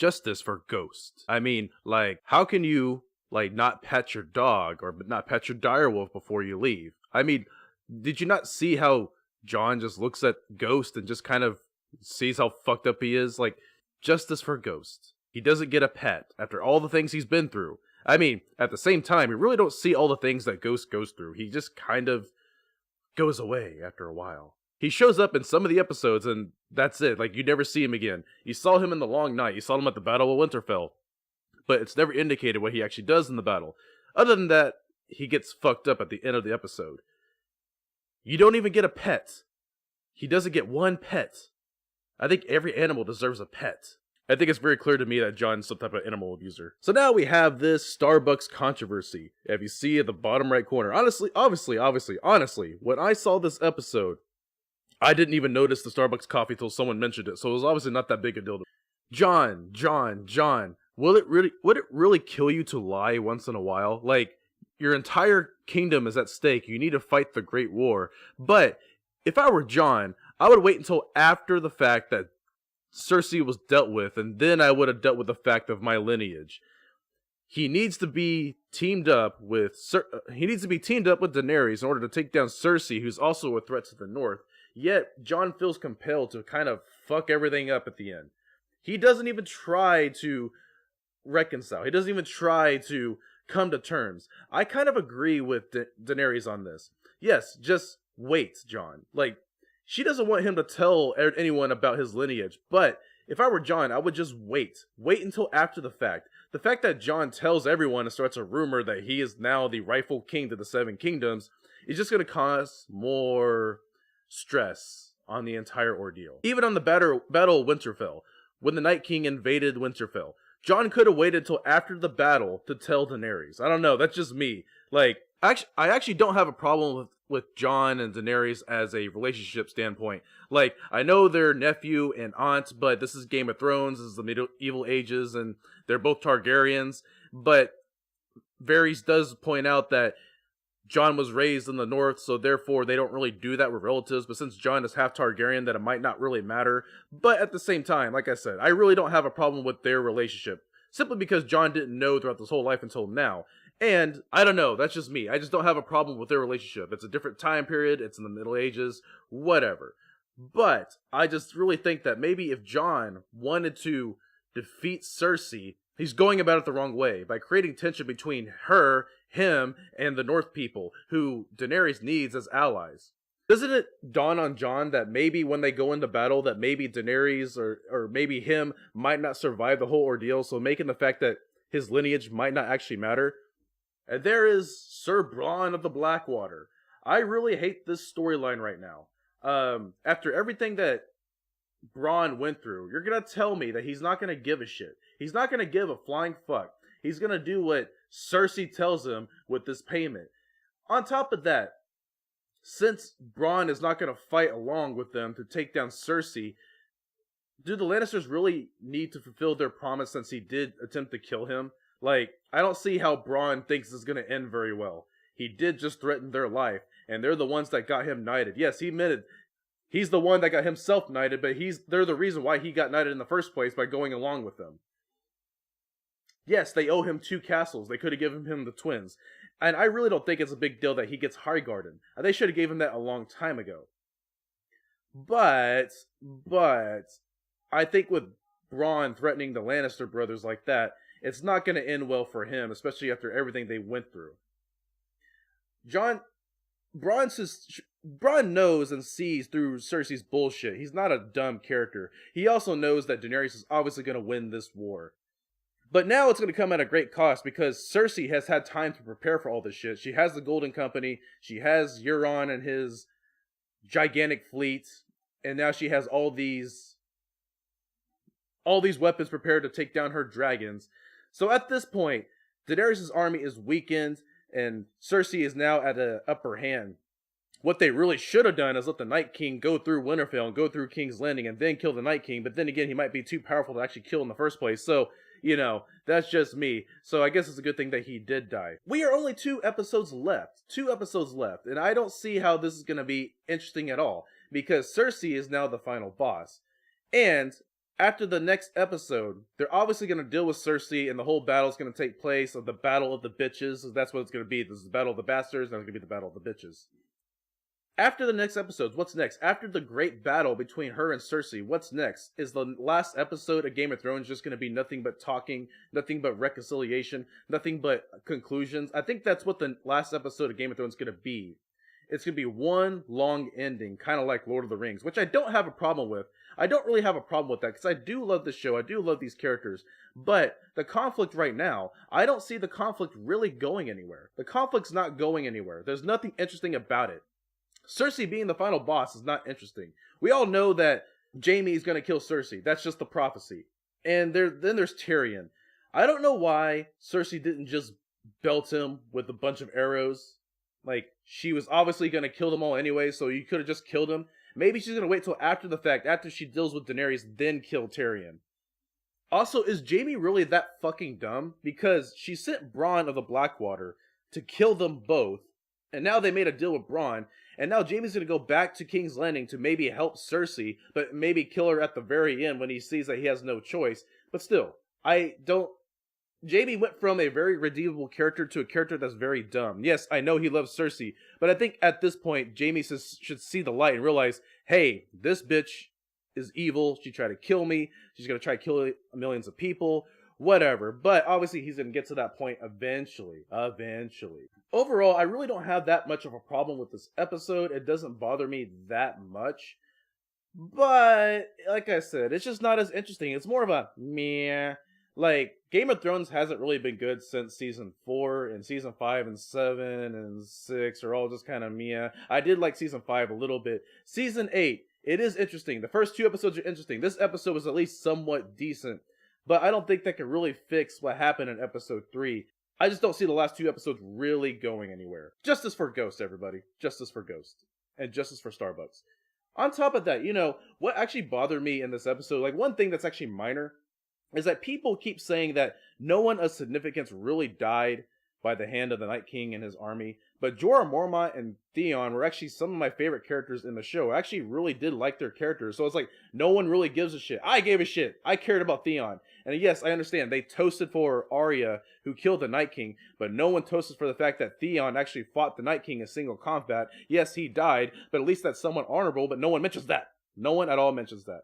justice for Ghost. I mean, like, how can you, like, not pet your dog or not pet your direwolf before you leave? I mean, did you not see how John just looks at Ghost and just kind of sees how fucked up he is? Like, justice for Ghost. He doesn't get a pet after all the things he's been through. I mean, at the same time, we really don't see all the things that Ghost goes through. He just kind of goes away after a while. He shows up in some of the episodes and that's it. Like, you never see him again. You saw him in The Long Night. You saw him at the Battle of Winterfell. But it's never indicated what he actually does in the battle. Other than that, he gets fucked up at the end of the episode. You don't even get a pet. He doesn't get one pet. I think every animal deserves a pet. I think it's very clear to me that John's some type of animal abuser. So now we have this Starbucks controversy. If you see at the bottom right corner, honestly, when I saw this episode, I didn't even notice the Starbucks coffee till someone mentioned it, so it was obviously not that big a deal. John, would it really kill you to lie once in a while? Like, your entire kingdom is at stake, you need to fight the Great War. But if I were John, I would wait until after the fact that Cersei was dealt with, and then I would have dealt with the fact of my lineage. He needs to be teamed up with Daenerys in order to take down Cersei, who's also a threat to the north. Yet John feels compelled to kind of fuck everything up at the end. He doesn't even try to reconcile. He doesn't even try to come to terms. I kind of agree with Daenerys on this. Yes, just wait, John. Like, she doesn't want him to tell anyone about his lineage, but if I were John, I would just wait. Wait until after the fact. The fact that John tells everyone and starts a rumor that he is now the rightful king to the Seven Kingdoms is just going to cause more stress on the entire ordeal. Even on the Battle of Winterfell, when the Night King invaded Winterfell, John could have waited till after the battle to tell Daenerys. I don't know, that's just me. Like, I actually don't have a problem with John and Daenerys as a relationship standpoint. Like, I know they're nephew and aunt, but this is Game of Thrones, this is the medieval ages, and they're both Targaryens. But Varys does point out that John was raised in the north, so therefore they don't really do that with relatives. But since John is half Targaryen, that it might not really matter. But at the same time, like I said, I really don't have a problem with their relationship. Simply because John didn't know throughout this whole life until now. And, I don't know, that's just me. I just don't have a problem with their relationship. It's a different time period, it's in the Middle Ages, whatever. But, I just really think that maybe if John wanted to defeat Cersei, he's going about it the wrong way, by creating tension between her, him, and the North people, who Daenerys needs as allies. Doesn't it dawn on John that maybe when they go into battle, that maybe Daenerys or maybe him might not survive the whole ordeal, so making the fact that his lineage might not actually matter? And there is Sir Bronn of the Blackwater. I really hate this storyline right now. After everything that Bronn went through, you're gonna tell me that he's not gonna give a shit. He's not gonna give a flying fuck. He's gonna do what Cersei tells him with this payment. On top of that, since Bronn is not gonna fight along with them to take down Cersei, do the Lannisters really need to fulfill their promise since he did attempt to kill him? Like, I don't see how Bronn thinks this is going to end very well. He did just threaten their life, and they're the ones that got him knighted. Yes, he admitted he's the one that got himself knighted, but they're the reason why he got knighted in the first place by going along with them. Yes, they owe him 2 castles. They could have given him the twins. And I really don't think it's a big deal that he gets Highgarden. They should have gave him that a long time ago. But, I think with Bronn threatening the Lannister brothers like that, it's not going to end well for him, especially after everything they went through. Bronn knows and sees through Cersei's bullshit. He's not a dumb character. He also knows that Daenerys is obviously going to win this war. But now it's going to come at a great cost because Cersei has had time to prepare for all this shit. She has the Golden Company, she has Euron and his gigantic fleet, and now she has all these weapons prepared to take down her dragons. So at this point, Daenerys' army is weakened, and Cersei is now at an upper hand. What they really should have done is let the Night King go through Winterfell and go through King's Landing and then kill the Night King, but then again, he might be too powerful to actually kill in the first place, so, you know, that's just me. So I guess it's a good thing that he did die. We are only 2 episodes left. 2 episodes left, and I don't see how this is going to be interesting at all, because Cersei is now the final boss. And after the next episode, they're obviously going to deal with Cersei, and the whole battle's going to take place of the Battle of the Bitches. That's what it's going to be. This is the Battle of the Bastards, and it's going to be the Battle of the Bitches. After the next episodes, what's next? After the great battle between her and Cersei, what's next? Is the last episode of Game of Thrones just going to be nothing but talking, nothing but reconciliation, nothing but conclusions? I think that's what the last episode of Game of Thrones is going to be. It's going to be one long ending, kind of like Lord of the Rings, which I don't have a problem with. I don't really have a problem with that, because I do love the show, I do love these characters, but the conflict right now, I don't see the conflict really going anywhere. The conflict's not going anywhere. There's nothing interesting about it. Cersei being the final boss is not interesting. We all know that Jaime is going to kill Cersei. That's just the prophecy. And then there's Tyrion. I don't know why Cersei didn't just belt him with a bunch of arrows. Like, she was obviously going to kill them all anyway, so you could have just killed him. Maybe she's going to wait till after the fact, after she deals with Daenerys, then kill Tyrion. Also, is Jaime really that fucking dumb? Because she sent Bronn of the Blackwater to kill them both, and now they made a deal with Bronn, and now Jaime's going to go back to King's Landing to maybe help Cersei, but maybe kill her at the very end when he sees that he has no choice. But still, Jaime went from a very redeemable character to a character that's very dumb. Yes, I know he loves Cersei, but I think at this point, Jaime should see the light and realize, hey, this bitch is evil. She tried to kill me. She's going to try to kill millions of people. Whatever. But obviously, he's going to get to that point eventually. Overall, I really don't have that much of a problem with this episode. It doesn't bother me that much. But, like I said, it's just not as interesting. It's more of a meh. Like, Game of Thrones hasn't really been good since Season 4, and Season 5 and 7 and 6 are all just kind of meh. I did like Season 5 a little bit. Season 8, it is interesting. The first 2 episodes are interesting. This episode was at least somewhat decent, but I don't think that can really fix what happened in Episode 3. I just don't see the last 2 episodes really going anywhere. Justice for Ghost, everybody. Justice for Ghost. And justice for Starbucks. On top of that, what actually bothered me in this episode, like one thing that's actually minor, is that people keep saying that no one of significance really died by the hand of the Night King and his army, but Jorah Mormont and Theon were actually some of my favorite characters in the show. I actually really did like their characters, so it's like, no one really gives a shit. I gave a shit. I cared about Theon. And yes, I understand, they toasted for Arya, who killed the Night King, but no one toasted for the fact that Theon actually fought the Night King in single combat. Yes, he died, but at least that's somewhat honorable, but no one mentions that. No one at all mentions that.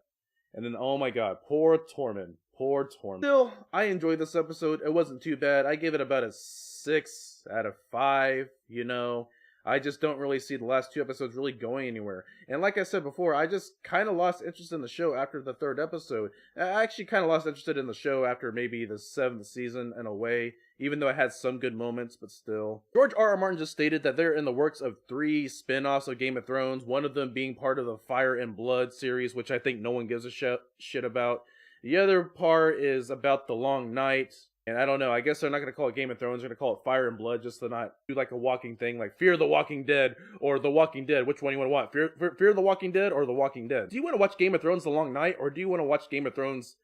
And then, oh my god, poor Tormund. Poor Tormund. Still, I enjoyed this episode. It wasn't too bad. I gave it about a 6 out of 5, I just don't really see the last 2 episodes really going anywhere. And like I said before, I just kind of lost interest in the show after the 3rd episode. I actually kind of lost interest in the show after maybe the 7th season in a way, even though it had some good moments, but still. George R.R. Martin just stated that they're in the works of 3 spin-offs of Game of Thrones, one of them being part of the Fire and Blood series, which I think no one gives a shit about. The other part is about the Long Night, and I don't know, I guess they're not going to call it Game of Thrones, they're going to call it Fire and Blood, just to not do like a walking thing, like Fear the Walking Dead, or The Walking Dead. Which one you want to watch? Fear the Walking Dead, or The Walking Dead? Do you want to watch Game of Thrones The Long Night, or do you want to watch Game of Thrones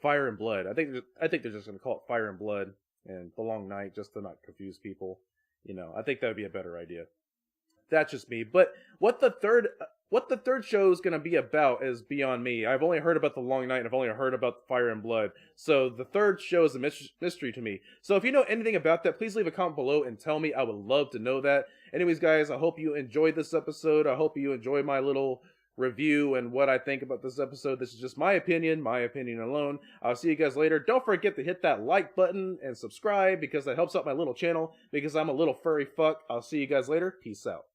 Fire and Blood? I think they're just going to call it Fire and Blood, and The Long Night, just to not confuse people. I think that would be a better idea. That's just me. But what the third show is going to be about is beyond me. I've only heard about The Long Night, and I've only heard about Fire and Blood. So the third show is a mystery to me. So if you know anything about that, please leave a comment below and tell me. I would love to know that. Anyways, guys, I hope you enjoyed this episode. I hope you enjoyed my little review and what I think about this episode. This is just my opinion alone. I'll see you guys later. Don't forget to hit that like button and subscribe, because that helps out my little channel, because I'm a little furry fuck. I'll see you guys later. Peace out.